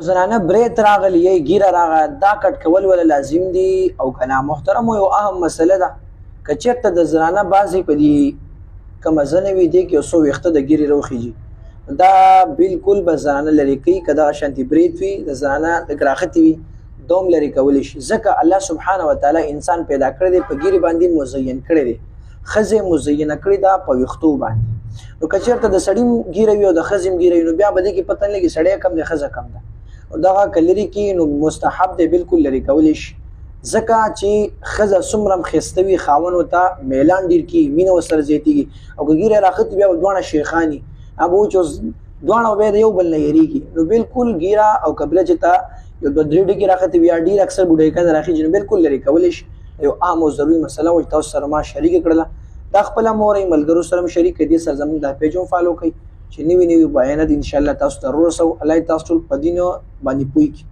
زنانه برېت راغلی یې ګیره راغله دا کټ کول ولا لازم دي او کنه محترم یو اهم مسله ده که چېرته د زنانه بعضې په دې کومه زنه وي دې کې یو څو ویښته د ګیرې راوخیږي دا بالکل به زنانه لرې کوي که دغه شانتې برېت وي د زنانه لږ راختې وي دوم لرې کولی شي ځکه الله سبحانه وتعالی انسان پیدا کړی دی په ګیرې باندې مزین کړی دی ښځې مزینه کړې ده په ویښتو باندې نو که چېرته د سړي ګیره وي او د ښځې ګیره وي نو بیا به دې کې پته نه لګي سړی کم دی ښځه کم ده دغه که لرې کړي نو مستحب دی بالکل لرې کولی شي ځکه چې ښځه څومره هم ښایسته وي خاوند ورته میلان ډېر کېږي مینه ورسره زیاتېږي او که ګیره یې راختي بیا به دواړه شیخان وي هغه به وچ دواړه بیا د یو بل نه هېرېږي نو بالکل ګیره او که بله چې ته یو دوه درې ډکې راختې وي یا ډېر اکثر بوډایکان راخېږي نو بالکل لرې کولی شي یو عام او ضروري مسله وه چې تاسو سره ما شریکه کړله دا خپله مورئ ملګرو سره هم شریک کړئ دې سره زموږ دا پیج هم فالو کړئ چې نوي نوي بیانات انشاءالله تاسو ته ورسوو الله تاسو ټول په دین باندې پوه کړي